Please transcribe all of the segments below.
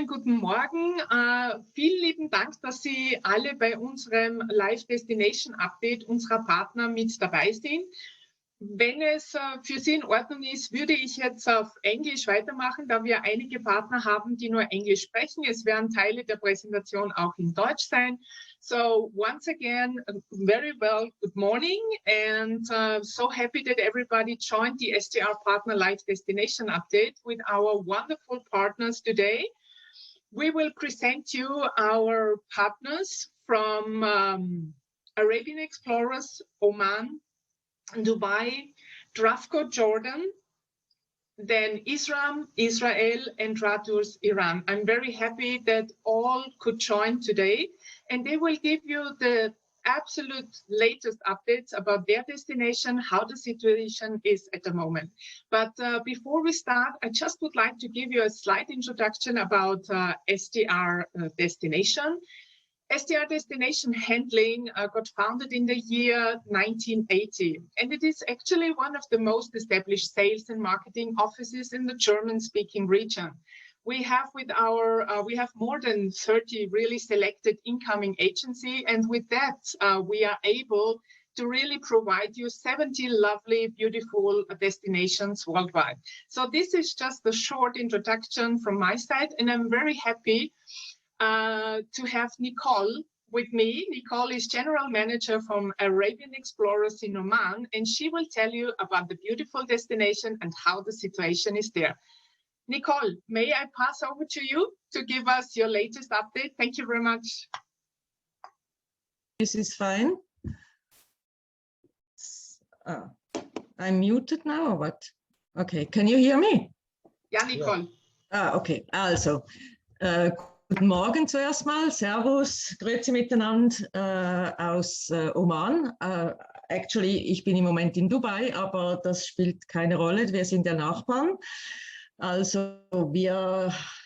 Guten Morgen. Vielen lieben Dank, dass Sie alle bei unserem Live Destination Update unserer Partner mit dabei sind. Wenn es für Sie in Ordnung ist, würde ich jetzt auf Englisch weitermachen, da wir einige Partner haben, die nur Englisch sprechen. Es werden Teile der Präsentation auch in Deutsch sein. So once again, very well, good morning, and so happy that everybody joined the STR Partner Live Destination Update with our wonderful partners today. We will present you our partners from Arabian Explorers, Oman, Dubai, Travco, Jordan, then Isram, Israel, and RAD Iran. I'm very happy that all could join today, and they will give you the absolute latest updates about their destination, how the situation is at the moment. But before we start, I just would like to give you a slight introduction about STR Destination. STR Destination Handling got founded in the year 1980, and it is actually one of the most established sales and marketing offices in the German-speaking region. We have we have more than 30 really selected incoming agency, and with that, we are able to really provide you 70 lovely, beautiful destinations worldwide. So this is just a short introduction from my side, and I'm very happy to have Nicole with me. Nicole is General Manager from Arabian Explorers in Oman, and she will tell you about the beautiful destination and how the situation is there. Nicole, may I pass over to you to give us your latest update? Thank you very much. This is fine. I'm muted now or what? Okay, can you hear me? Ja, Nicole. Okay, also, guten Morgen zuerst mal, Servus, Grüezi miteinander aus Oman. Actually, ich bin im Moment in Dubai, aber das spielt keine Rolle, wir sind ja Nachbarn. Also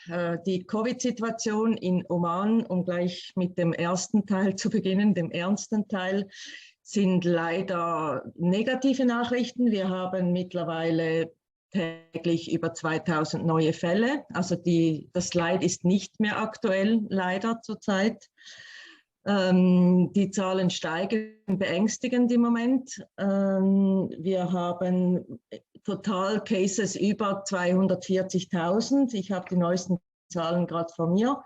die Covid-Situation in Oman, um gleich mit dem ersten Teil zu beginnen, dem ernsten Teil, sind leider negative Nachrichten. Wir haben mittlerweile täglich über 2000 neue Fälle. Also das Slide ist nicht mehr aktuell, leider zurzeit. Die Zahlen steigen beängstigend im Moment. Wir haben total Cases über 240.000. Ich habe die neuesten Zahlen gerade vor mir.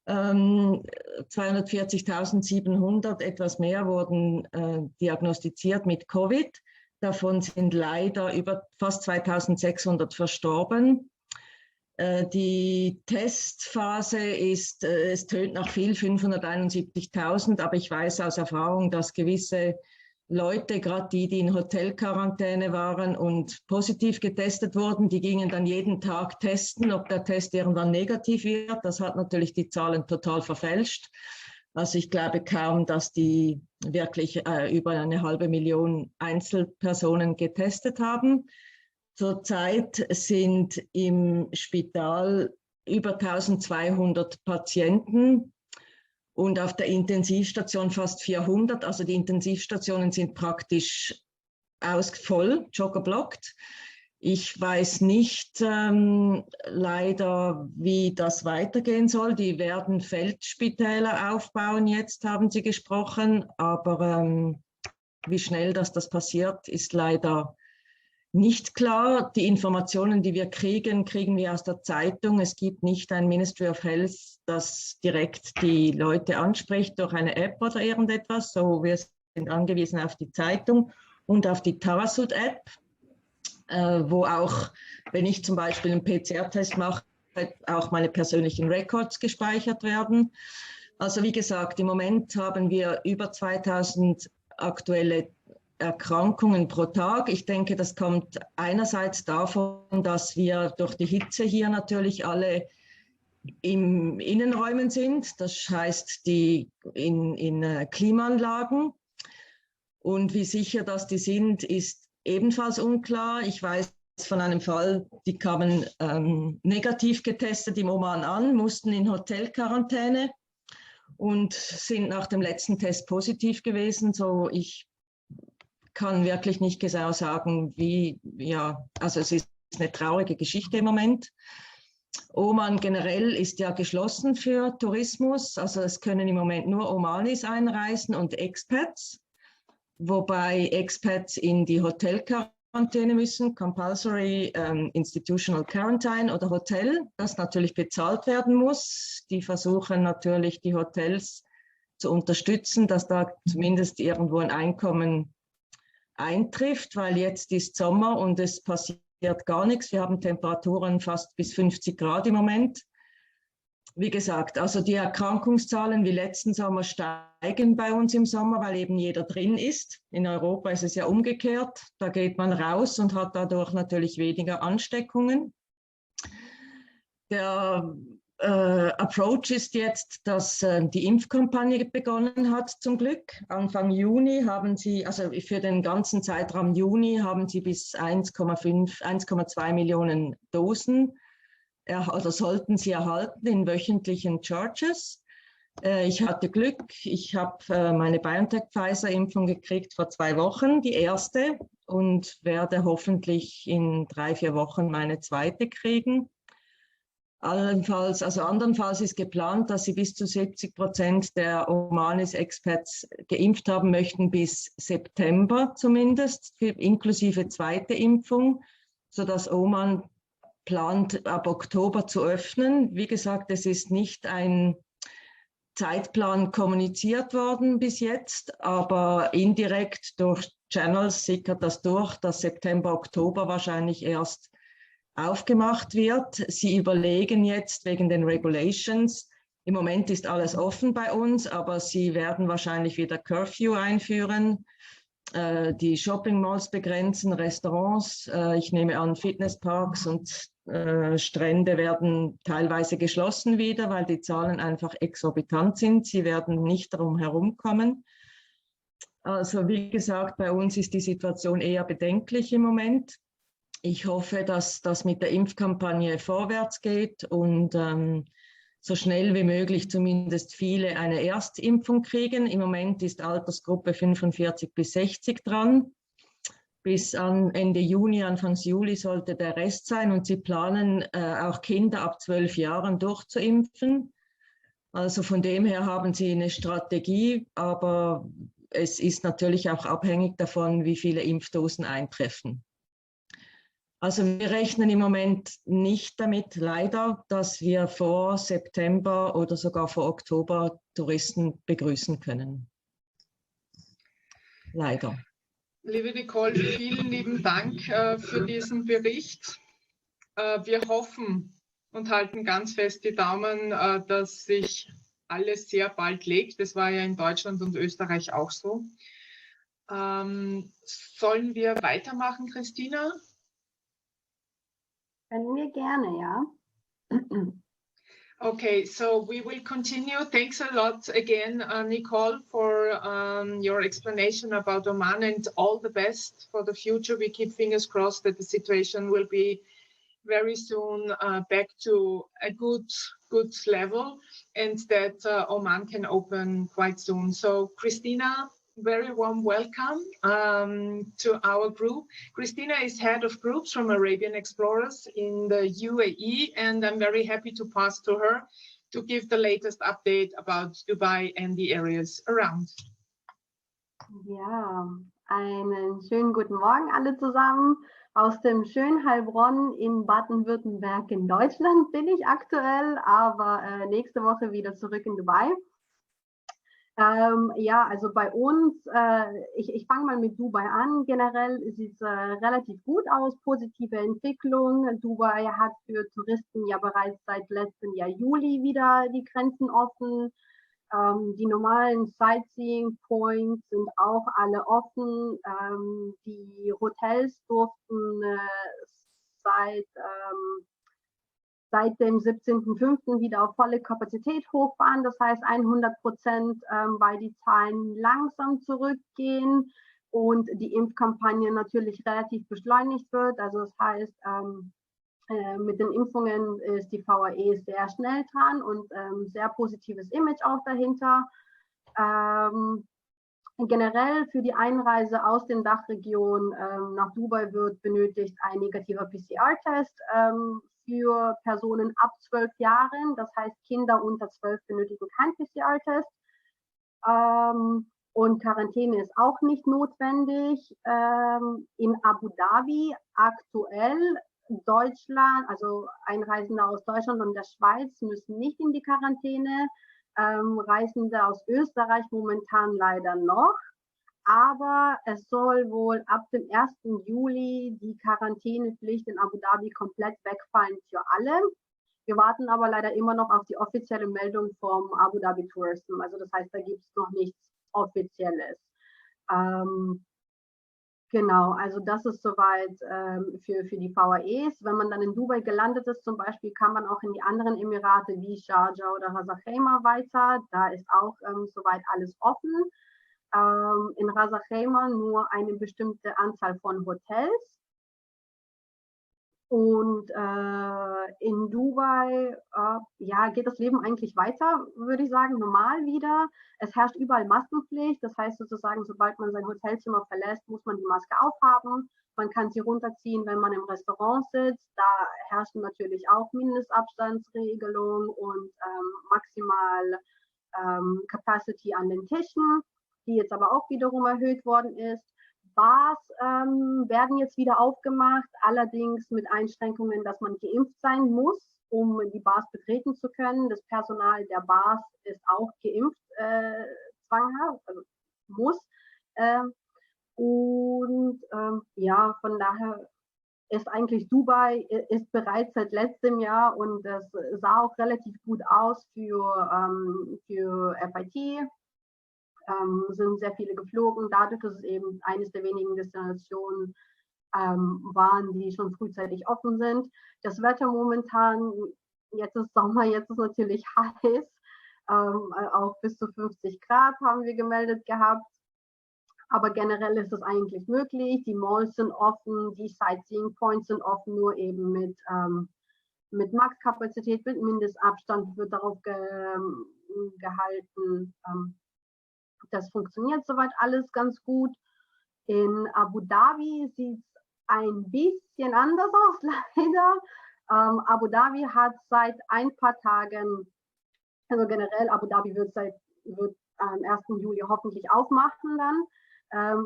240.700, etwas mehr, wurden diagnostiziert mit Covid. Davon sind leider über fast 2.600 verstorben. Die Testphase ist, es tönt nach viel, 571.000, aber ich weiß aus Erfahrung, dass gewisse Leute, gerade die in Hotelquarantäne waren und positiv getestet wurden, die gingen dann jeden Tag testen, ob der Test irgendwann negativ wird. Das hat natürlich die Zahlen total verfälscht. Also ich glaube kaum, dass die wirklich über 500.000 Einzelpersonen getestet haben. Zurzeit sind im Spital über 1200 Patienten und auf der Intensivstation fast 400. Also die Intensivstationen sind praktisch voll, chock-a-blockt. Ich weiß nicht leider, wie das weitergehen soll. Die werden Feldspitäler aufbauen jetzt, haben sie gesprochen. Aber wie schnell das passiert, ist leider nicht klar. Die Informationen, die wir kriegen, kriegen wir aus der Zeitung. Es gibt nicht ein Ministry of Health, das direkt die Leute anspricht durch eine App oder irgendetwas. So, wir sind angewiesen auf die Zeitung und auf die Tawasud-App, wo auch, wenn ich zum Beispiel einen PCR-Test mache, auch meine persönlichen Records gespeichert werden. Also wie gesagt, im Moment haben wir über 2000 aktuelle Erkrankungen pro Tag. Ich denke, das kommt einerseits davon, dass wir durch die Hitze hier natürlich alle in Innenräumen sind. Das heißt, in Klimaanlagen. Und wie sicher das die sind, ist ebenfalls unklar. Ich weiß von einem Fall, die kamen negativ getestet im Oman an, mussten in Hotelquarantäne und sind nach dem letzten Test positiv gewesen. So, ich kann wirklich nicht genau sagen, wie, ja, also es ist eine traurige Geschichte im Moment. Oman generell ist ja geschlossen für Tourismus, also es können im Moment nur Omanis einreisen und Expats, wobei Expats in die Hotelquarantäne müssen, Compulsory Institutional Quarantine oder Hotel, das natürlich bezahlt werden muss. Die versuchen natürlich die Hotels zu unterstützen, dass da zumindest irgendwo ein Einkommen eintrifft, weil jetzt ist Sommer und es passiert gar nichts. Wir haben Temperaturen fast bis 50 Grad im Moment. Wie gesagt, also die Erkrankungszahlen wie letzten Sommer steigen bei uns im Sommer, weil eben jeder drin ist. In Europa ist es ja umgekehrt. Da geht man raus und hat dadurch natürlich weniger Ansteckungen. Der Approach ist jetzt, dass die Impfkampagne begonnen hat, zum Glück. Anfang Juni haben sie, also für den ganzen Zeitraum Juni, haben sie bis 1,2 Millionen Dosen oder sollten sie erhalten in wöchentlichen Charges. Ich hatte Glück, ich habe meine BioNTech-Pfizer-Impfung gekriegt vor 2 Wochen, die erste, und werde hoffentlich in 3-4 Wochen meine zweite kriegen. Andernfalls ist geplant, dass sie bis zu 70% der Omanis-Expats geimpft haben möchten, bis September zumindest, inklusive zweite Impfung, sodass Oman plant, ab Oktober zu öffnen. Wie gesagt, es ist nicht ein Zeitplan kommuniziert worden bis jetzt, aber indirekt durch Channels sickert das durch, dass September, Oktober wahrscheinlich erst aufgemacht wird. Sie überlegen jetzt wegen den Regulations. Im Moment ist alles offen bei uns, aber sie werden wahrscheinlich wieder Curfew einführen, die Shopping Malls begrenzen, Restaurants. Ich nehme an, Fitnessparks und Strände werden teilweise geschlossen wieder, weil die Zahlen einfach exorbitant sind. Sie werden nicht darum herumkommen. Also wie gesagt, bei uns ist die Situation eher bedenklich im Moment. Ich hoffe, dass das mit der Impfkampagne vorwärts geht und so schnell wie möglich zumindest viele eine Erstimpfung kriegen. Im Moment ist Altersgruppe 45 bis 60 dran. Bis an Ende Juni, Anfang Juli sollte der Rest sein und sie planen auch Kinder ab 12 Jahren durchzuimpfen. Also von dem her haben sie eine Strategie, aber es ist natürlich auch abhängig davon, wie viele Impfdosen eintreffen. Also wir rechnen im Moment nicht damit, leider, dass wir vor September oder sogar vor Oktober Touristen begrüßen können. Leider. Liebe Nicole, vielen lieben Dank für diesen Bericht. Wir hoffen und halten ganz fest die Daumen, dass sich alles sehr bald legt. Das war ja in Deutschland und Österreich auch so. Sollen wir weitermachen, Christina? Können wir gerne, ja. Okay, so we will continue. Thanks a lot again, Nicole, for your explanation about Oman, and all the best for the future. We keep fingers crossed that the situation will be very soon back to a good level, and that Oman can open quite soon. So, Christina, very warm welcome to our group. Christina is head of groups from Arabian Explorers in the UAE, and I'm very happy to pass to her to give the latest update about Dubai and the areas around. Ja, einen schönen guten Morgen alle zusammen. Aus dem schönen Heilbronn in Baden-Württemberg in Deutschland bin ich aktuell, aber nächste Woche wieder zurück in Dubai. Ja, also bei uns, ich fange mal mit Dubai an. Generell sieht es relativ gut aus, positive Entwicklung. Dubai hat für Touristen ja bereits seit letztem Jahr Juli wieder die Grenzen offen. Die normalen Sightseeing Points sind auch alle offen. Die Hotels durften seit dem 17.05. wieder auf volle Kapazität hochfahren, das heißt 100%, weil die Zahlen langsam zurückgehen und die Impfkampagne natürlich relativ beschleunigt wird. Also das heißt, mit den Impfungen ist die VAE sehr schnell dran und sehr positives Image auch dahinter. Generell für die Einreise aus den Dachregionen nach Dubai wird benötigt ein negativer PCR-Test für Personen ab 12 Jahren. Das heißt, Kinder unter 12 benötigen keinen PCR-Test. Und Quarantäne ist auch nicht notwendig. In Abu Dhabi aktuell Deutschland, also Einreisende aus Deutschland und der Schweiz müssen nicht in die Quarantäne. Reisende aus Österreich momentan leider noch. Aber es soll wohl ab dem 1. Juli die Quarantänepflicht in Abu Dhabi komplett wegfallen für alle. Wir warten aber leider immer noch auf die offizielle Meldung vom Abu Dhabi Tourism. Also das heißt, da gibt es noch nichts Offizielles. Genau, also das ist soweit für die VAEs. Wenn man dann in Dubai gelandet ist zum Beispiel, kann man auch in die anderen Emirate wie Sharjah oder Ras Al Khaimah weiter. Da ist auch soweit alles offen. In Ras Al Khaimah nur eine bestimmte Anzahl von Hotels. Und in Dubai ja, geht das Leben eigentlich weiter, würde ich sagen, normal wieder. Es herrscht überall Maskenpflicht. Das heißt sozusagen, sobald man sein Hotelzimmer verlässt, muss man die Maske aufhaben. Man kann sie runterziehen, wenn man im Restaurant sitzt. Da herrschen natürlich auch Mindestabstandsregelungen und maximal Capacity an den Tischen, die jetzt aber auch wiederum erhöht worden ist. Bars werden jetzt wieder aufgemacht, allerdings mit Einschränkungen, dass man geimpft sein muss, um die Bars betreten zu können. Das Personal der Bars ist auch geimpft, zwanghaft, also muss. Ja, von daher ist eigentlich Dubai ist bereits seit letztem Jahr und das sah auch relativ gut aus für FIT. Sind sehr viele geflogen, dadurch, dass es eben eines der wenigen Destinationen waren, die schon frühzeitig offen sind. Das Wetter momentan, jetzt ist Sommer, jetzt ist natürlich heiß, auch bis zu 50 Grad haben wir gemeldet gehabt, aber generell ist es eigentlich möglich, die Malls sind offen, die Sightseeing Points sind offen, nur eben mit Maxkapazität, mit Mindestabstand wird darauf gehalten. Das funktioniert soweit alles ganz gut. In Abu Dhabi sieht es ein bisschen anders aus, leider. Abu Dhabi hat seit ein paar Tagen, also generell Abu Dhabi wird am 1. Juli hoffentlich aufmachen dann.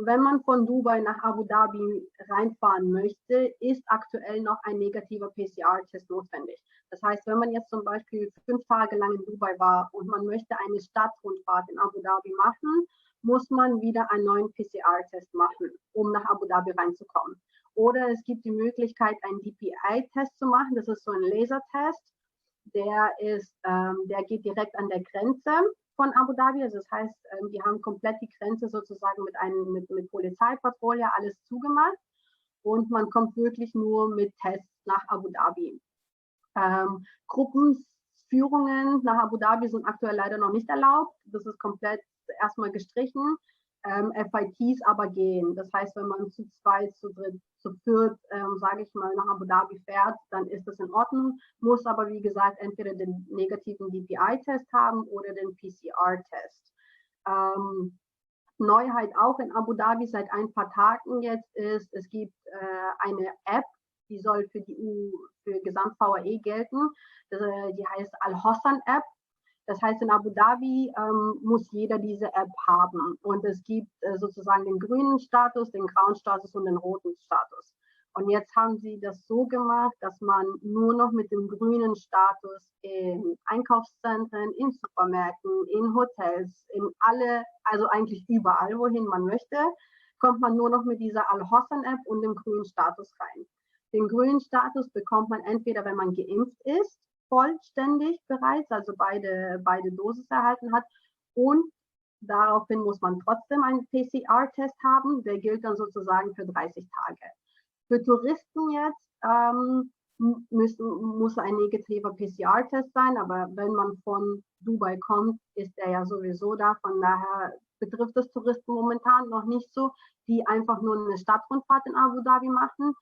Wenn man von Dubai nach Abu Dhabi reinfahren möchte, ist aktuell noch ein negativer PCR-Test notwendig. Das heißt, wenn man jetzt zum Beispiel 5 Tage lang in Dubai war und man möchte eine Stadtrundfahrt in Abu Dhabi machen, muss man wieder einen neuen PCR-Test machen, um nach Abu Dhabi reinzukommen. Oder es gibt die Möglichkeit, einen DPI-Test zu machen. Das ist so ein Lasertest. Der geht direkt an der Grenze von Abu Dhabi. Also das heißt, die haben komplett die Grenze sozusagen mit Polizeipatrouille alles zugemacht. Und man kommt wirklich nur mit Tests nach Abu Dhabi. Gruppenführungen nach Abu Dhabi sind aktuell leider noch nicht erlaubt. Das ist komplett erstmal gestrichen. FITs aber gehen. Das heißt, wenn man zu zweit, zu dritt, zu viert, sage ich mal, nach Abu Dhabi fährt, dann ist das in Ordnung. Muss aber, wie gesagt, entweder den negativen DPI-Test haben oder den PCR-Test. Neuheit auch in Abu Dhabi seit ein paar Tagen jetzt ist, es gibt eine App, die soll für Gesamt-VAE gelten. Die heißt Al-Hossan-App. Das heißt, in Abu Dhabi muss jeder diese App haben. Und es gibt sozusagen den grünen Status, den grauen Status und den roten Status. Und jetzt haben sie das so gemacht, dass man nur noch mit dem grünen Status in Einkaufszentren, in Supermärkten, in Hotels, also eigentlich überall, wohin man möchte, kommt man nur noch mit dieser Al-Hossan-App und dem grünen Status rein. Den grünen Status bekommt man entweder, wenn man geimpft ist, vollständig bereits, also beide Dosis erhalten hat, und daraufhin muss man trotzdem einen PCR-Test haben, der gilt dann sozusagen für 30 Tage. Für Touristen jetzt muss ein negativer PCR-Test sein, aber wenn man von Dubai kommt, ist er ja sowieso da, von daher betrifft es Touristen momentan noch nicht so, die einfach nur eine Stadtrundfahrt in Abu Dhabi machen.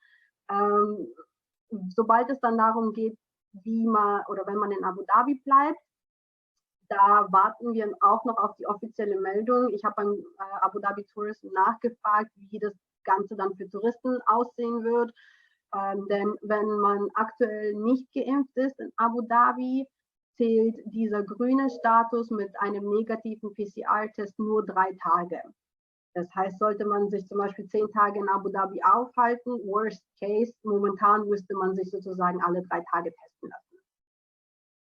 Sobald es dann darum geht, wenn man in Abu Dhabi bleibt, da warten wir auch noch auf die offizielle Meldung. Ich habe beim Abu Dhabi Tourism nachgefragt, wie das Ganze dann für Touristen aussehen wird. Denn wenn man aktuell nicht geimpft ist in Abu Dhabi, zählt dieser grüne Status mit einem negativen PCR-Test nur 3 Tage. Das heißt, sollte man sich zum Beispiel 10 Tage in Abu Dhabi aufhalten, worst case, momentan müsste man sich sozusagen alle 3 Tage testen lassen.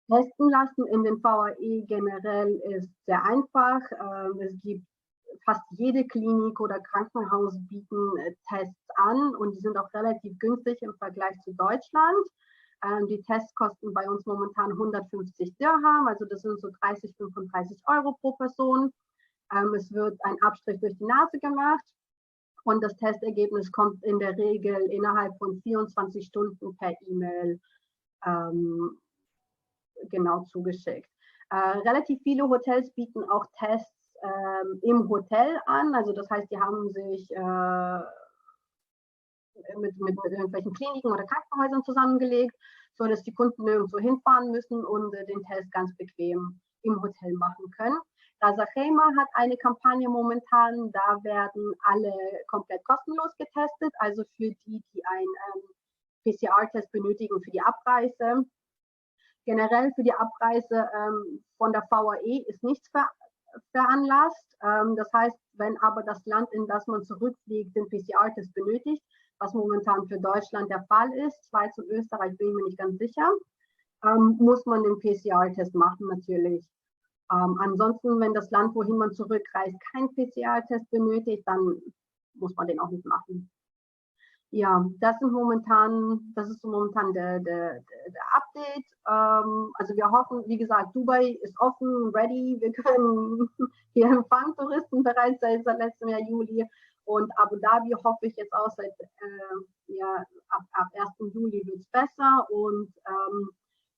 Testen lassen in den VAE generell ist sehr einfach. Es gibt fast jede Klinik oder Krankenhaus bieten Tests an und die sind auch relativ günstig im Vergleich zu Deutschland. Die Tests kosten bei uns momentan 150 Dirham, also das sind so 30, 35 Euro pro Person. Es wird ein Abstrich durch die Nase gemacht und das Testergebnis kommt in der Regel innerhalb von 24 Stunden per E-Mail genau zugeschickt. Relativ viele Hotels bieten auch Tests im Hotel an, also das heißt, die haben sich mit irgendwelchen Kliniken oder Krankenhäusern zusammengelegt, so dass die Kunden nirgendwo hinfahren müssen und den Test ganz bequem im Hotel machen können. Rasachema hat eine Kampagne momentan, da werden alle komplett kostenlos getestet, also für die, die einen PCR-Test benötigen für die Abreise. Generell für die Abreise von der VAE ist nichts veranlasst. Das heißt, wenn aber das Land, in das man zurückfliegt, den PCR-Test benötigt, was momentan für Deutschland der Fall ist, Schweiz und Österreich bin ich mir nicht ganz sicher, muss man den PCR-Test machen natürlich. Ansonsten, wenn das Land, wohin man zurückreist, keinen PCR-Test benötigt, dann muss man den auch nicht machen. Ja, das ist momentan der Update. Also wir hoffen, wie gesagt, Dubai ist offen, ready. Wir können hier empfangen Touristen bereits seit letztem Jahr Juli. Und Abu Dhabi hoffe ich jetzt auch seit ab 1. Juli wird es besser. Und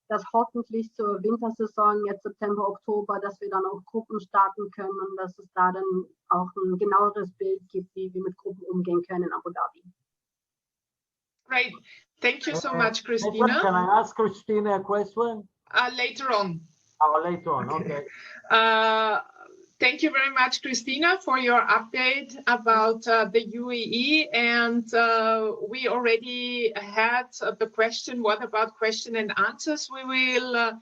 dass hoffentlich zur Wintersaison, jetzt September, Oktober, dass wir dann auch Gruppen starten können und dass es da dann auch ein genaueres Bild gibt, wie wir mit Gruppen umgehen können in Abu Dhabi. Great. Thank you so much, Christina. Can I ask Christina a question? Later on. Oh, later on, okay. Thank you very much, Christina, for your update about the UAE. And we already had the question, what about question and answers? We will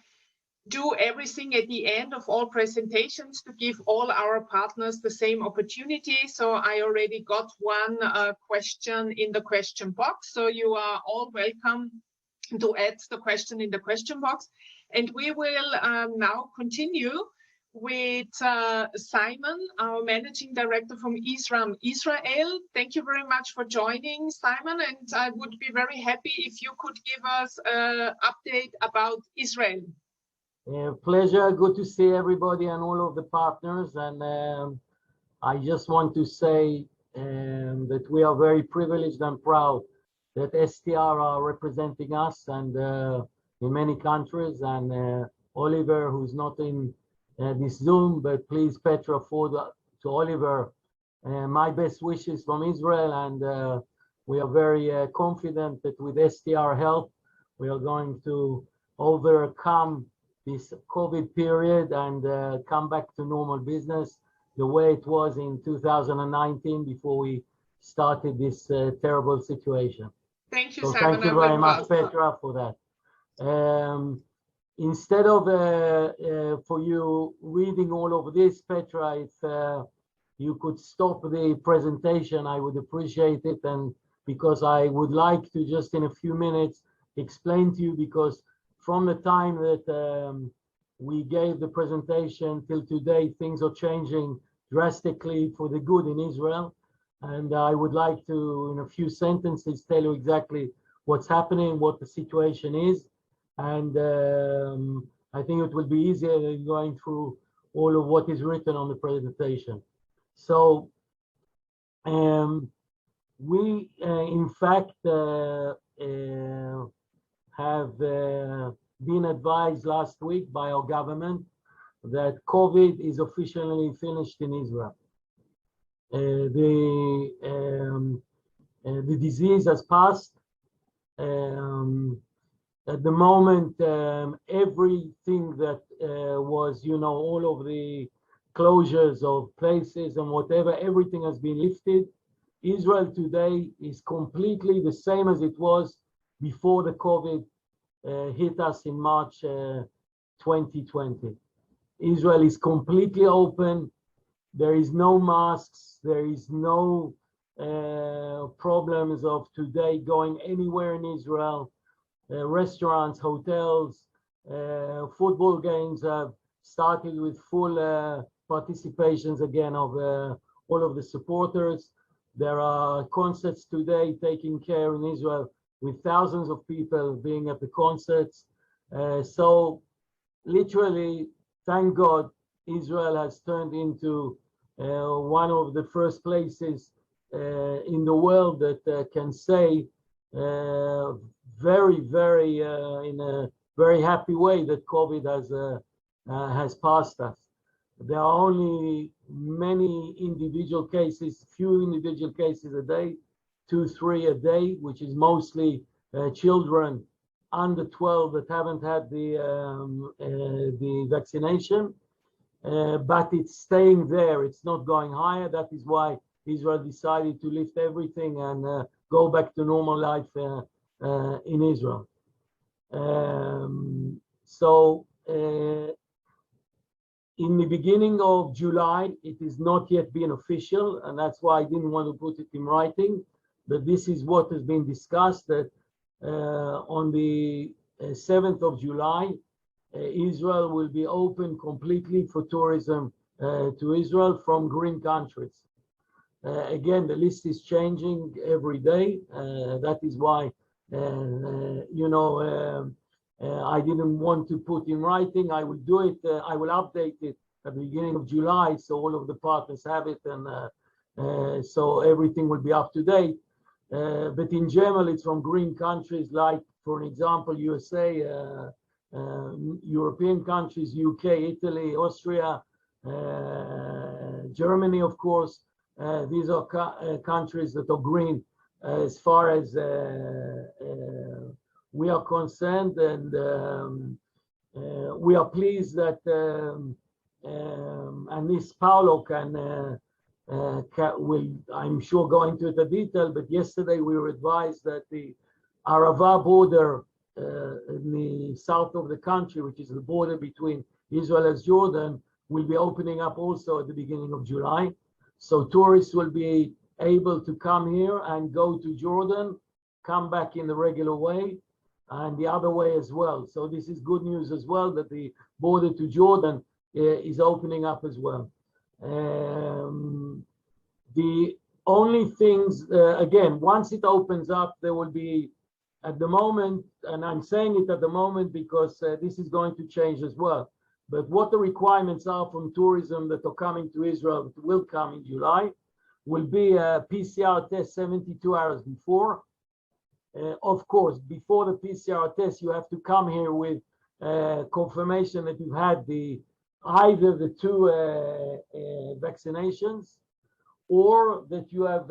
do everything at the end of all presentations to give all our partners the same opportunity. So I already got one question in the question box. So you are all welcome to add the question in the question box. And we will now continue with Simon, our Managing Director from Isram, Israel. Thank you very much for joining, Simon. And I would be very happy if you could give us an update about Israel. Pleasure. Good to see everybody and all of the partners. And I just want to say that we are very privileged and proud that STR are representing us and in many countries. And Oliver, who's not in this Zoom, but please, Petra, forward to Oliver my best wishes from Israel. And we are very confident that with STR help, we are going to overcome this COVID period and come back to normal business the way it was in 2019 before we started this terrible situation. Thank you, so Simon. thank you very much, Petra, for that. Instead of for you reading all of this, Petra, if you could stop the presentation, I would appreciate it. And because I would like to just in a few minutes explain to you, because from the time that we gave the presentation till today, things are changing drastically for the good in Israel. And I would like to, in a few sentences, tell you exactly what's happening, what the situation is. And I think it will be easier than going through all of what is written on the presentation. So we, in fact, have been advised last week by our government that COVID is officially finished in Israel. The disease has passed. At the moment, everything that was, all of the closures of places and whatever, everything has been lifted. Israel today is completely the same as it was before the COVID hit us in March 2020. Israel is completely open. There is no masks. There is no problems of today going anywhere in Israel. Restaurants, hotels, football games have started with full participations again of all of the supporters. There are concerts today taking care in Israel with thousands of people being at the concerts. So literally, thank God, Israel has turned into one of the first places in the world that can say very, very in a very happy way that COVID has passed us. There are only many individual cases, few individual cases a day, 2, 3 a day, which is mostly children under 12 that haven't had the vaccination. But it's staying there. It's not going higher. That is why Israel decided to lift everything and go back to normal life in Israel. In the beginning of July, it is not yet been official, and that's why I didn't want to put it in writing, but this is what has been discussed, that on the 7th of July, Israel will be open completely for tourism to Israel from green countries. Again, the list is changing every day. That is why, I didn't want to put in writing. I will do it. I will update it at the beginning of July, so all of the partners have it, and so everything will be up to date. But in general, it's from green countries like, for an example, USA, European countries, UK, Italy, Austria, Germany, of course. These are countries that are green as far as we are concerned, and we are pleased that, and this Paolo will, I'm sure, go into the detail, but yesterday we were advised that the Arava border in the south of the country, which is the border between Israel and Jordan, will be opening up also at the beginning of July. So tourists will be able to come here and go to Jordan, come back in the regular way, and the other way as well. So this is good news as well, that the border to Jordan is opening up as well. The only things, again, once it opens up, there will be, at the moment, and I'm saying it at the moment because this is going to change as well, but what the requirements are from tourism that are coming to Israel, that will come in July, will be a PCR test 72 hours before. Of course, before the PCR test, you have to come here with confirmation that you've had either the 2 vaccinations, or that you have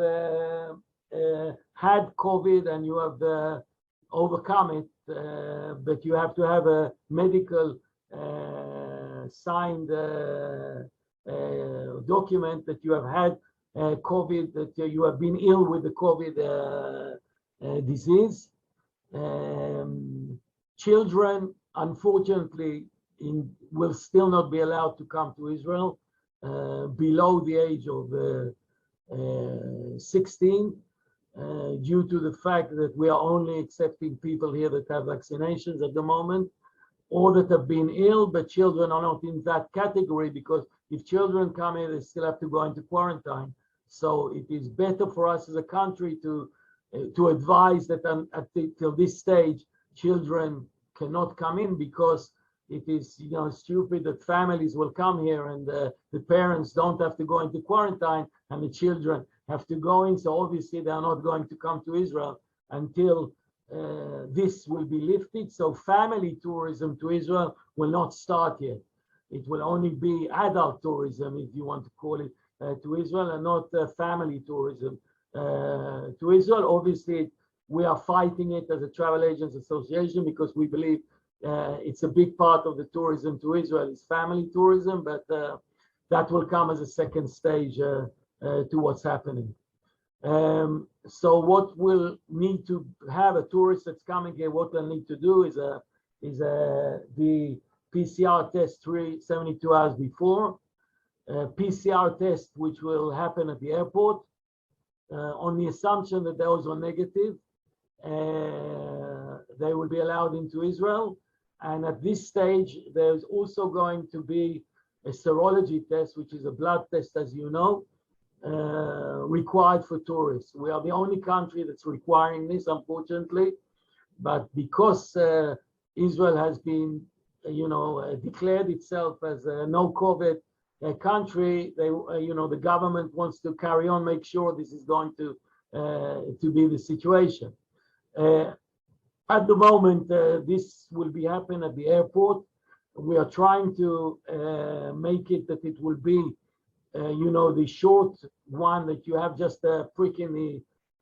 had COVID and you have overcome it, but you have to have a medical signed document that you have had COVID, that you have been ill with the COVID disease. Children, unfortunately, will still not be allowed to come to Israel below the age of 16, due to the fact that we are only accepting people here that have vaccinations at the moment, or that have been ill, but children are not in that category, because if children come here, they still have to go into quarantine. So it is better for us as a country to advise that till this stage, children cannot come in, because it is stupid that families will come here and the parents don't have to go into quarantine and the children have to go in. So obviously they are not going to come to Israel until this will be lifted. So family tourism to Israel will not start yet. It will only be adult tourism, if you want to call it, to Israel, and not family tourism to Israel. Obviously, we are fighting it as a travel agents association, because we believe it's a big part of the tourism to Israel is family tourism, but that will come as a second stage to what's happening. So what we'll need to have a tourist that's coming here, what they'll need to do is the PCR test 72 hours before, PCR test which will happen at the airport on the assumption that those are negative. They will be allowed into Israel. And at this stage, there's also going to be a serology test, which is a blood test, as you know, required for tourists. We are the only country that's requiring this, unfortunately. But because Israel has been, declared itself as a no COVID country, the government wants to carry on, make sure this is going to be the situation. At the moment, this will be happening at the airport. We are trying to make it that it will be, the short one that you have just a prick in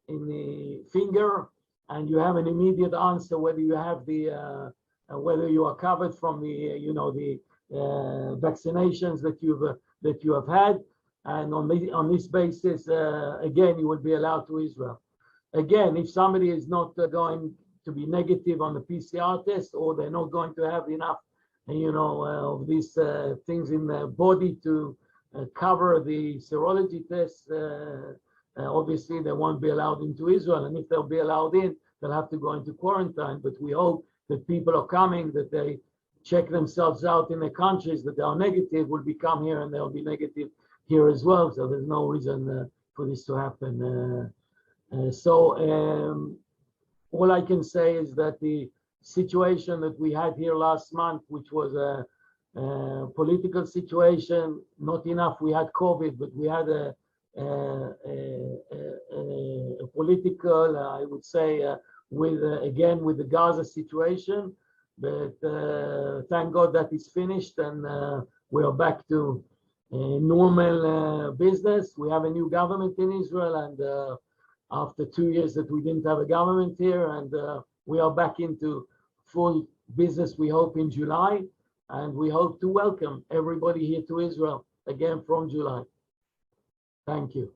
the finger, and you have an immediate answer whether you have the whether you are covered from the vaccinations that you have had, and on this basis, again, you will be allowed to Israel. Again, if somebody is not going to be negative on the PCR test, or they're not going to have enough, of these things in their body to cover the serology test, obviously they won't be allowed into Israel. And if they'll be allowed in, they'll have to go into quarantine. But we hope that people are coming, that they check themselves out in their countries, that they are negative, will become here and they'll be negative here as well. So there's no reason for this to happen. All I can say is that the situation that we had here last month, which was a political situation, not enough we had COVID, but we had a political, I would say, with the Gaza situation. But thank God that is finished, and we are back to normal business. We have a new government in Israel, and after 2 years that we didn't have a government here, and we are back into full business, we hope, in July, and we hope to welcome everybody here to Israel again from July. Thank you.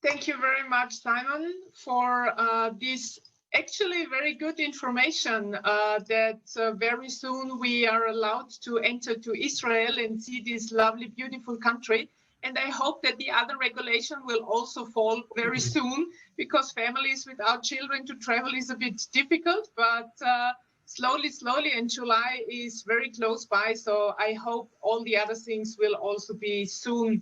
Thank you very much, Simon, for this actually very good information that very soon we are allowed to enter to Israel and see this lovely, beautiful country. And I hope that the other regulation will also fall very soon, because families without children to travel is a bit difficult, but slowly, and July is very close by. So I hope all the other things will also be soon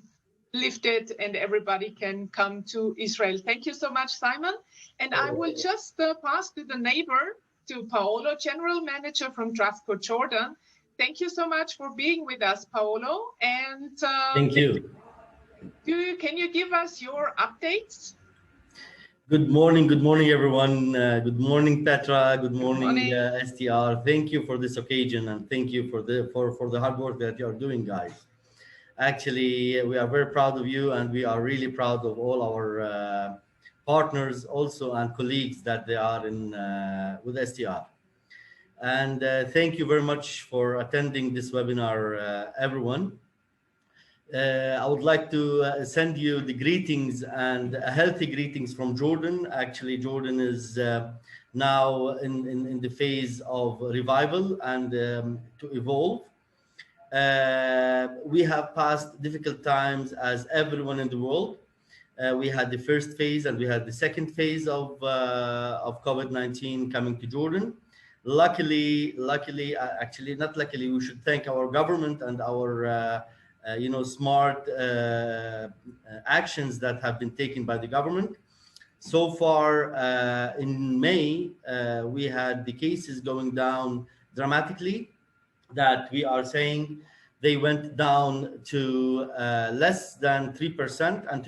lifted and everybody can come to Israel. Thank you so much, Simon. And I will just pass to the neighbor, to Paolo, General Manager from Travco Jordan. Thank you so much for being with us, Paolo. And thank you. Can you give us your updates? Good morning, everyone. Good morning, Petra. Good morning, STR. Thank you for this occasion, and thank you for the hard work that you are doing, guys. Actually, we are very proud of you, and we are really proud of all our partners also and colleagues that they are in with STR. And thank you very much for attending this webinar, everyone. I would like to send you the greetings, and healthy greetings from Jordan. Actually, Jordan is now in the phase of revival and to evolve. We have passed difficult times as everyone in the world. We had the first phase and we had the second phase of COVID-19 coming to Jordan. Luckily, actually not luckily, we should thank our government and our smart actions that have been taken by the government. So far, in May, we had the cases going down dramatically, that we are saying they went down to less than 3%. And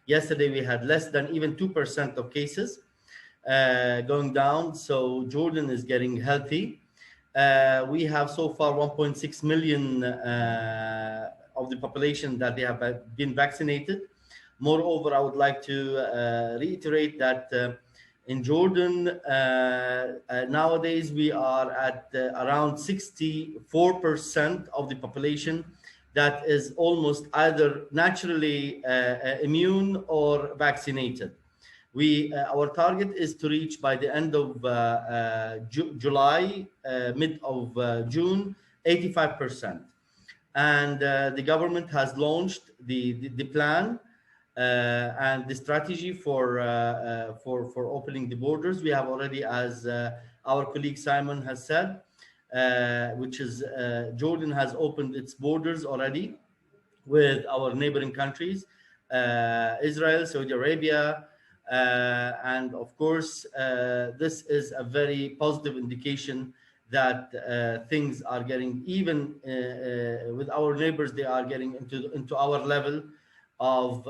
yesterday, we had less than even 2% of cases going down. So Jordan is getting healthy. We have so far 1.6 million of the population that they have been vaccinated. Moreover, I would like to reiterate that in Jordan, nowadays we are at around 64% of the population that is almost either naturally immune or vaccinated. Our target is to reach by the end of July, mid of June, 85%. And the government has launched the plan and the strategy for opening the borders. We have already, as our colleague Simon has said, which is Jordan has opened its borders already with our neighboring countries, Israel, Saudi Arabia, and of course, this is a very positive indication that things are getting, even with our neighbors, they are getting into our level of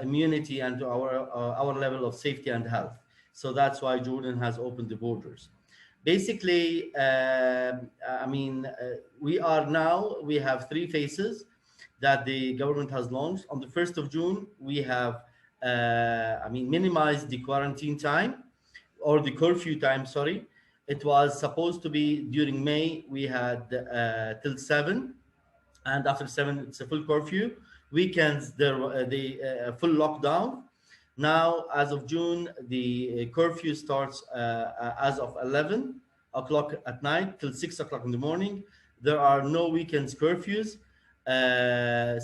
immunity and to our level of safety and health. So that's why Jordan has opened the borders. Basically, I mean, we have 3 phases that the government has launched. On the 1st of June, we have minimized the quarantine time, or the curfew time, sorry. It was supposed to be during May, we had till 7, and after 7, it's a full curfew. Weekends, the full lockdown. Now, as of June, the curfew starts as of 11 o'clock at night till 6 o'clock in the morning. There are no weekends curfews.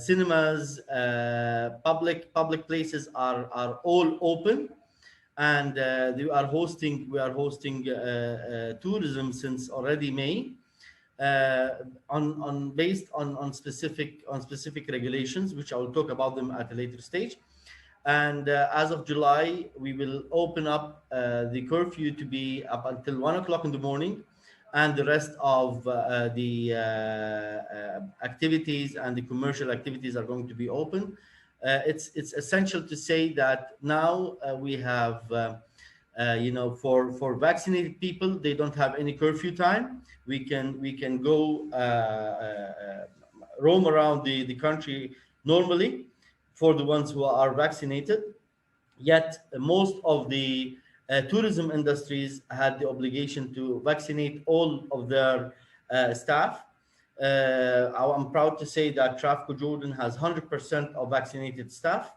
Cinemas, public places are all open, and we are hosting tourism since already May, based on specific regulations, which I will talk about them at a later stage. And as of July, we will open up the curfew to be up until 1 o'clock in the morning, and the rest of the activities and the commercial activities are going to be open. It's essential to say that now we have, for vaccinated people, they don't have any curfew time. We can go roam around the country normally for the ones who are vaccinated. Yet most of the tourism industries had the obligation to vaccinate all of their staff. I'm proud to say that Travco Jordan has 100% of vaccinated staff.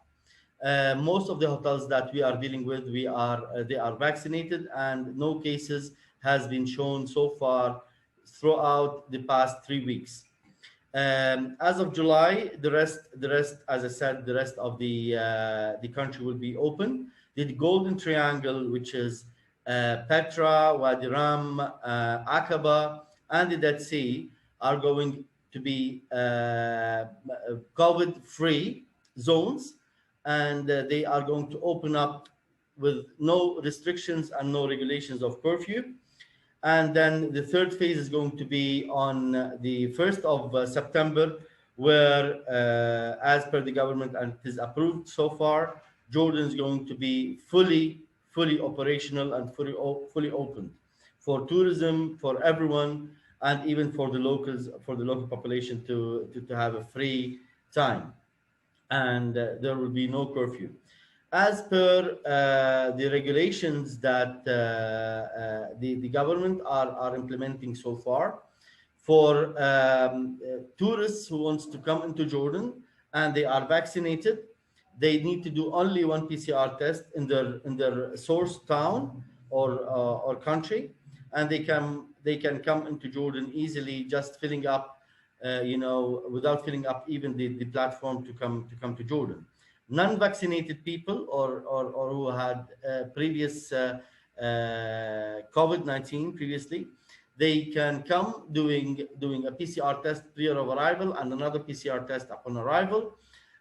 Most of the hotels that we are dealing with, they are vaccinated, and no cases has been shown so far throughout the past 3 weeks. As of July, the rest, as I said, the rest of the country will be open. The Golden Triangle, which is Petra, Wadi Ram, Aqaba, and the Dead Sea, are going to be COVID-free zones, and they are going to open up with no restrictions and no regulations of curfew. And then the 3rd phase is going to be on the 1st of September, where, as per the government, and it is approved so far, Jordan is going to be fully operational and fully open for tourism, for everyone, and even for the locals, for the local population to have a free time. And there will be no curfew. As per the regulations that the government are implementing so far, for tourists who wants to come into Jordan and they are vaccinated, they need to do only 1 PCR test in their source town or country, and they can come into Jordan easily, just filling up, without filling up even the platform to come to Jordan. Non-vaccinated people or who had previous COVID-19 previously, they can come doing a PCR test prior of arrival and another PCR test upon arrival,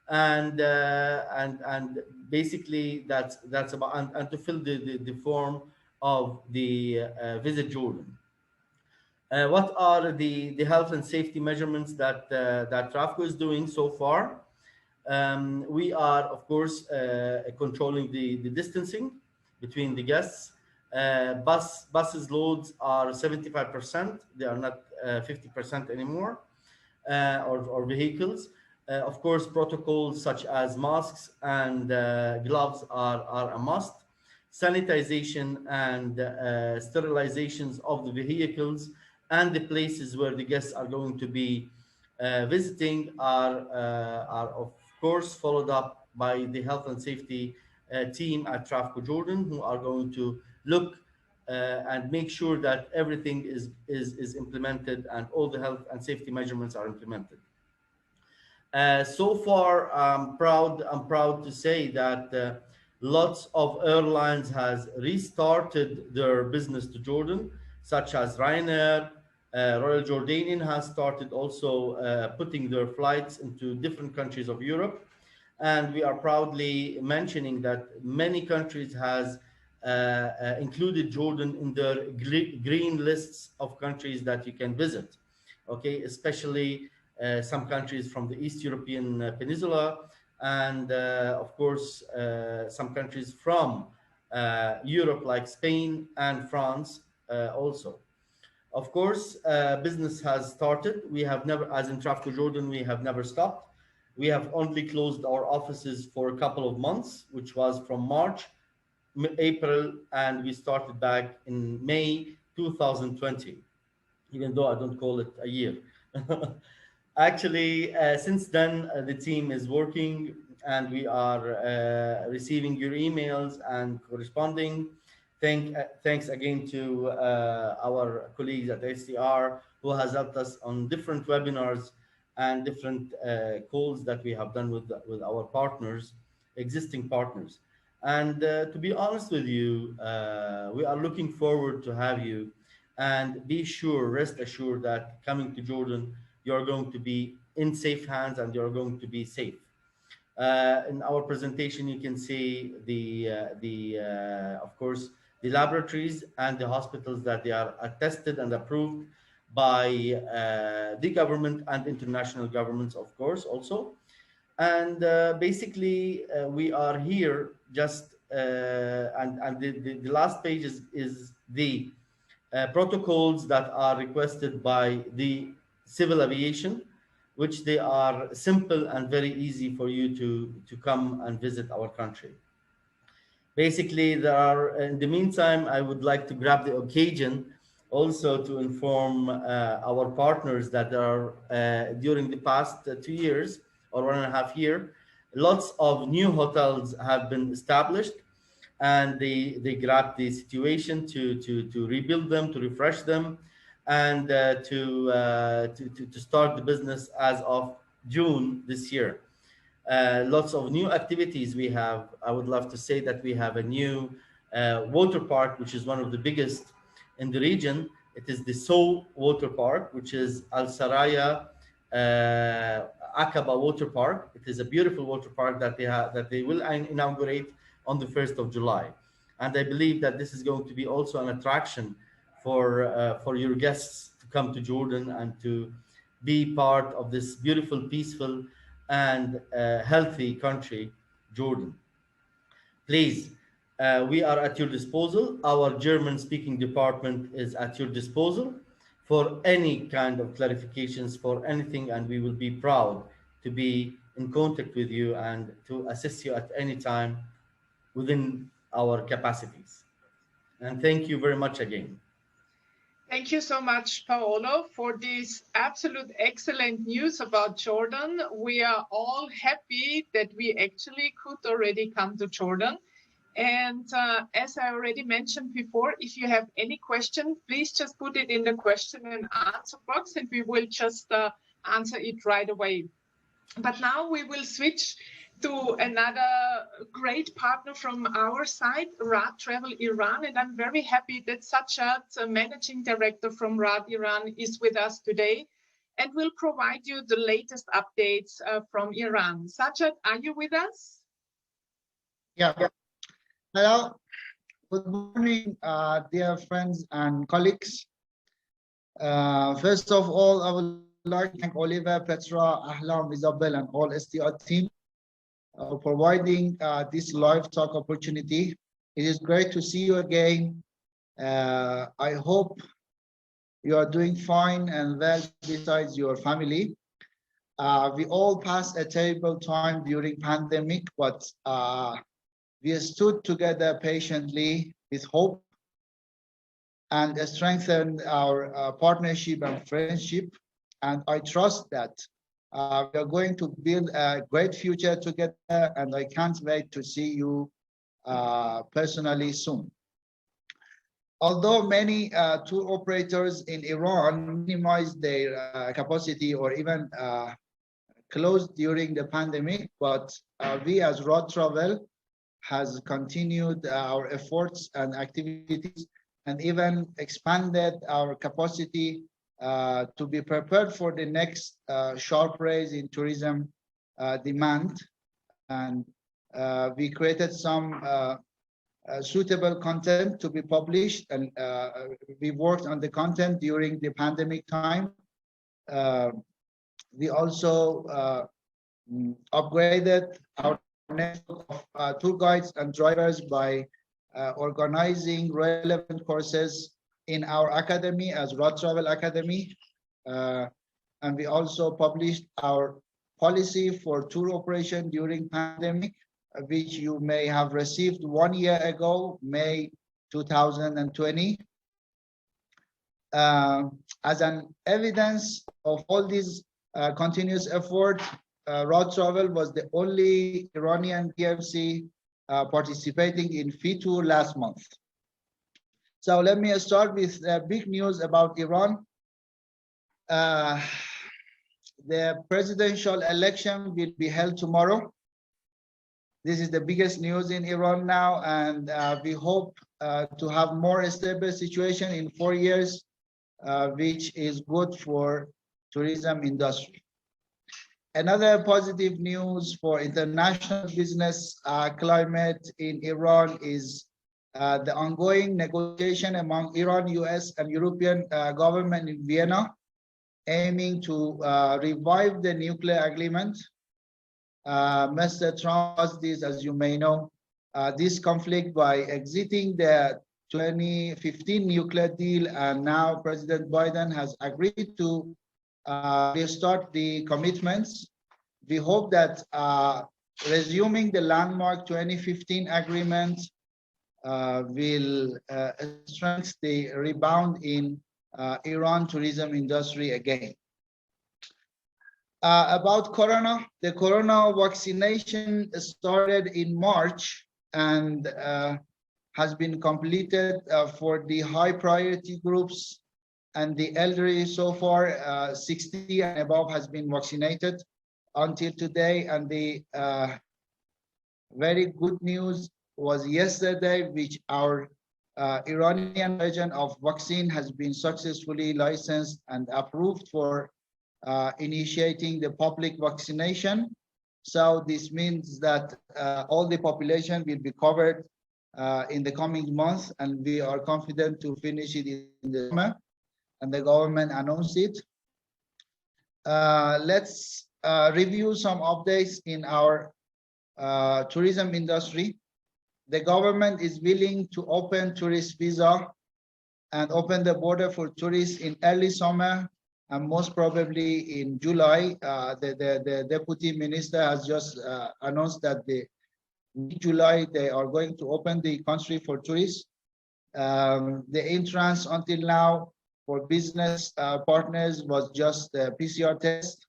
and basically that's about, and to fill the form of the Visit Jordan. What are the health and safety measurements that Travco is doing so far? We are, of course, controlling the distancing between the guests. Buses loads are 75%. They are not 50% anymore, or vehicles. Of course, protocols such as masks and gloves are a must. Sanitization and sterilizations of the vehicles and the places where the guests are going to be visiting are of course followed up by the health and safety team at Travco Jordan, who are going to look and make sure that everything is implemented and all the health and safety measurements are implemented. So far, I'm proud to say that lots of airlines has restarted their business to Jordan, such as Ryanair. Royal Jordanian has started also putting their flights into different countries of Europe. And we are proudly mentioning that many countries has included Jordan in their green lists of countries that you can visit. Okay, especially some countries from the East European Peninsula, and of course some countries from Europe like Spain and France also. Of course, business has started. We have never, as in Travco Jordan, we have never stopped. We have only closed our offices for a couple of months, which was from March, April, and we started back in May 2020, even though I don't call it a year. Actually, since then, the team is working and we are receiving your emails and corresponding. Thanks again to our colleagues at STR who has helped us on different webinars and different calls that we have done with our partners, existing partners. And to be honest with you, we are looking forward to have you, and be sure, rest assured that coming to Jordan, you're going to be in safe hands and you're going to be safe. In our presentation, you can see of course, the laboratories and the hospitals that they are attested and approved by the government and international governments, of course, also. And basically, we are here just, and the last page is the protocols that are requested by the civil aviation, which they are simple and very easy for you to come and visit our country. Basically, there are, in the meantime, I would like to grab the occasion also to inform our partners that there are, during the past 2 years or 1.5 years, lots of new hotels have been established, and they grabbed the situation to rebuild them, to refresh them, and to start the business as of June this year. Lots of new activities we have. I would love to say that we have a new water park, which is one of the biggest in the region. It is the Soul Water Park, which is Al Saraya Aqaba Water Park. It is a beautiful water park that they will inaugurate on the 1st of July. And I believe that this is going to be also an attraction for your guests to come to Jordan and to be part of this beautiful, peaceful, and healthy country, Jordan. Please, we are at your disposal. Our German-speaking department is at your disposal for any kind of clarifications, for anything, and we will be proud to be in contact with you and to assist you at any time within our capacities. And thank you very much again. Thank you so much, Paolo, for this absolute excellent news about Jordan. We are all happy that we actually could already come to Jordan. And as I already mentioned before, if you have any question, please just put it in the question and answer box and we will just answer it right away. But now we will switch to another great partner from our side, RAD Travel Iran. And I'm very happy that Sajjad, managing director from RAD Iran, is with us today and will provide you the latest updates from Iran. Sajjad, are you with us? Yeah. Hello. Good morning, dear friends and colleagues. First of all, I would like to thank Oliver, Petra, Ahlam, Isabel, and all STR team providing this live talk opportunity. It is great to see you again. I hope you are doing fine and well besides your family. We all passed a terrible time during pandemic, but we stood together patiently with hope and strengthened our partnership and friendship. and I trust that we are going to build a great future together, and I can't wait to see you personally soon. Although many tour operators in Iran minimized their capacity or even closed during the pandemic, but we as RAD Travel has continued our efforts and activities and even expanded our capacity to be prepared for the next sharp rise in tourism demand. And we created some suitable content to be published, and we worked on the content during the pandemic time. We also upgraded our network of tour guides and drivers by organizing relevant courses in our academy as RAD Travel Academy. And we also published our policy for tour operation during pandemic, which you may have received 1 year ago, May 2020. As an evidence of all these continuous effort, RAD Travel was the only Iranian TFC participating in FITOUR last month. So let me start with big news about Iran. The presidential election will be held tomorrow. This is the biggest news in Iran now, and we hope to have more stable situation in 4 years, which is good for tourism industry. Another positive news for international business climate in Iran is the ongoing negotiation among Iran, US, and European government in Vienna, aiming to revive the nuclear agreement. Mr. Trump does this, as you may know, this conflict by exiting the 2015 nuclear deal, and now President Biden has agreed to restart the commitments. We hope that resuming the landmark 2015 agreement will strengthen the rebound in Iran tourism industry again. About Corona, the Corona vaccination started in March and has been completed for the high priority groups and the elderly. So far, 60 and above has been vaccinated until today. And the very good news was yesterday, which our Iranian version of vaccine has been successfully licensed and approved for initiating the public vaccination. So this means that all the population will be covered in the coming months, and we are confident to finish it in the summer, and the government announced it. Let's review some updates in our tourism industry. The government is willing to open tourist visa and open the border for tourists in early summer, and most probably in July. The deputy minister has just announced that in July they are going to open the country for tourists. The entrance until now for business partners was just a PCR test,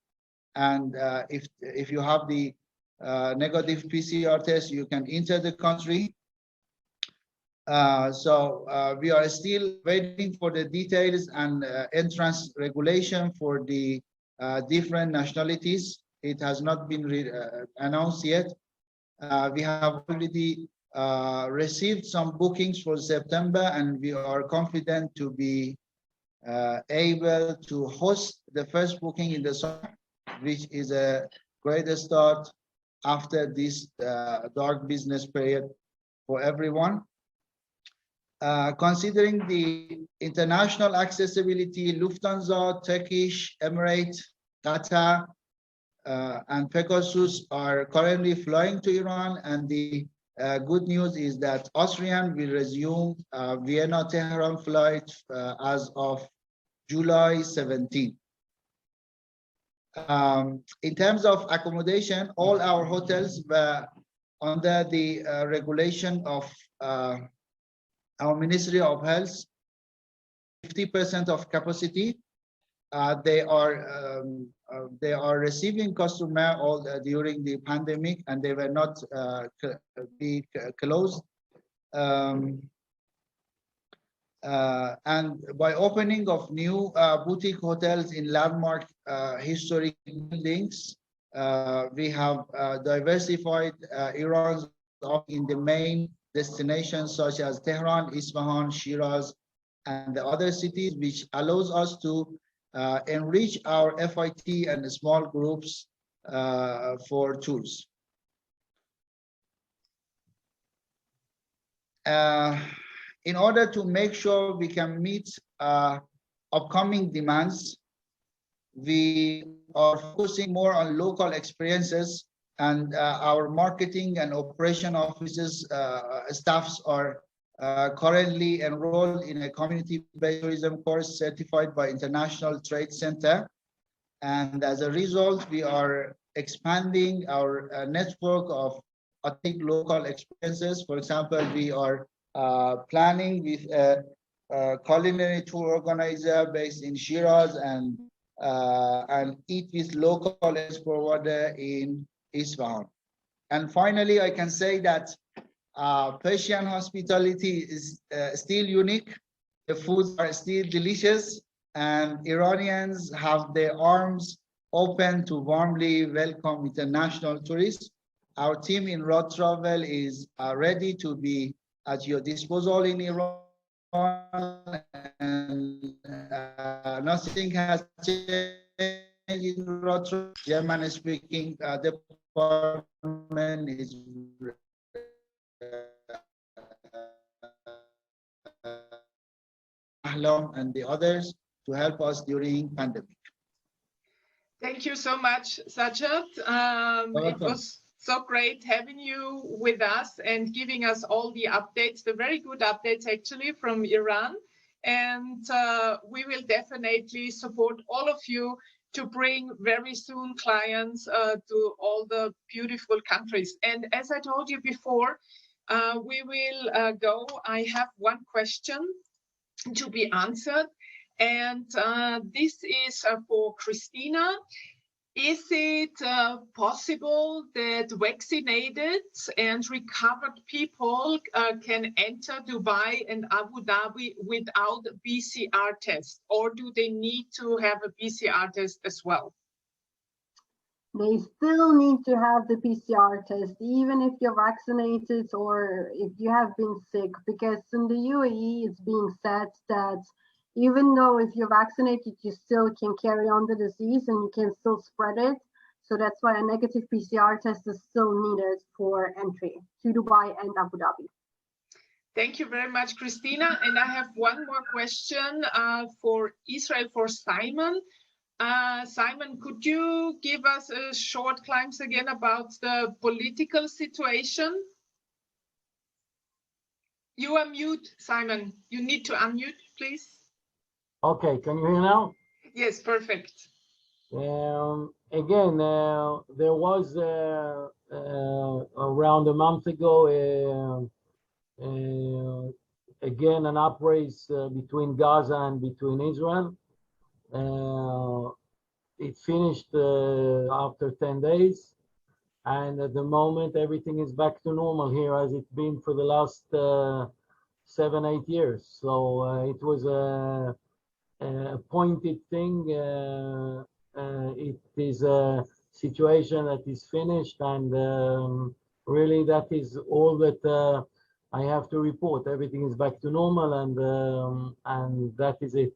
and if you have the negative PCR test, you can enter the country. So we are still waiting for the details and entrance regulation for the different nationalities. It has not been announced yet. We have already received some bookings for September, and we are confident to be able to host the first booking in the summer, which is a great start after this dark business period for everyone. Considering the international accessibility, Lufthansa, Turkish, Emirate, Qatar, and Pegasus are currently flying to Iran, and the good news is that Austrian will resume Vienna-Tehran flight as of July 17. In terms of accommodation, all our hotels were under the regulation of our Ministry of Health, 50% of capacity. they are receiving customer all during the pandemic, and they were not be closed. And by opening of new boutique hotels in landmark historic buildings, we have diversified Iran's in the main destinations such as Tehran, Isfahan, Shiraz, and the other cities, which allows us to enrich our FIT and small groups for tours. In order to make sure we can meet upcoming demands, we are focusing more on local experiences, and our marketing and operation offices staffs are currently enrolled in a community-based tourism course certified by International Trade Center. And as a result, we are expanding our network of authentic local experiences. For example, we are planning with a culinary tour organizer based in Shiraz and eat with local provider in Isfahan. And finally, I can say that Persian hospitality is still unique. The foods are still delicious, and Iranians have their arms open to warmly welcome international tourists. Our team in RAD Travel is ready to be at your disposal in Iran, and nothing has changed in RAD Travel. German-speaking department is Ahlam and the others to help us during pandemic. Thank you so much, Sajjad. It was so great having you with us and giving us all the updates, the very good updates actually from Iran. And we will definitely support all of you to bring very soon clients to all the beautiful countries. And as I told you before, we will go. I have one question to be answered. And this is for Christina. Is it possible that vaccinated and recovered people can enter Dubai and Abu Dhabi without a PCR test, or do they need to have a PCR test as well? They still need to have the PCR test, even if you're vaccinated or if you have been sick, because in the UAE it's being said that even though if you're vaccinated, you still can carry on the disease and you can still spread it. So that's why a negative PCR test is still needed for entry to Dubai and Abu Dhabi. Thank you very much, Christina. And I have one more question for Israel, for Simon. Simon, could you give us a short glimpse again about the political situation? You are mute, Simon. You need to unmute, please. Okay, can you hear now? Yes, perfect. Again, there was around a month ago, again, an upraise between Gaza and between Israel. It finished after 10 days. And at the moment, everything is back to normal here as it's been for the last 7-8 years. So it was a pointed thing. It is a situation that is finished, and really that is all that I have to report. Everything is back to normal, and that is it.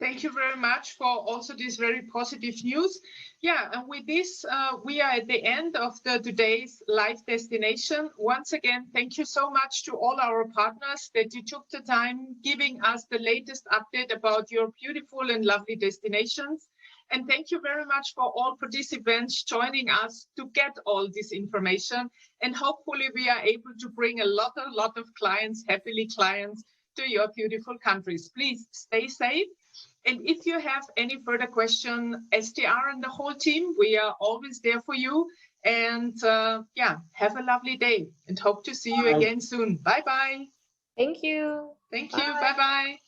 Thank you very much for also this very positive news. Yeah, and with this, we are at the end of today's live destination. Once again, thank you so much to all our partners that you took the time giving us the latest update about your beautiful and lovely destinations. And thank you very much for all participants joining us to get all this information. And hopefully we are able to bring a lot of clients, happily clients, to your beautiful countries. Please stay safe. And if you have any further question, STR and the whole team, we are always there for you. And yeah, have a lovely day and hope to see you again soon. Bye-bye. Thank you. Thank you. Bye-bye.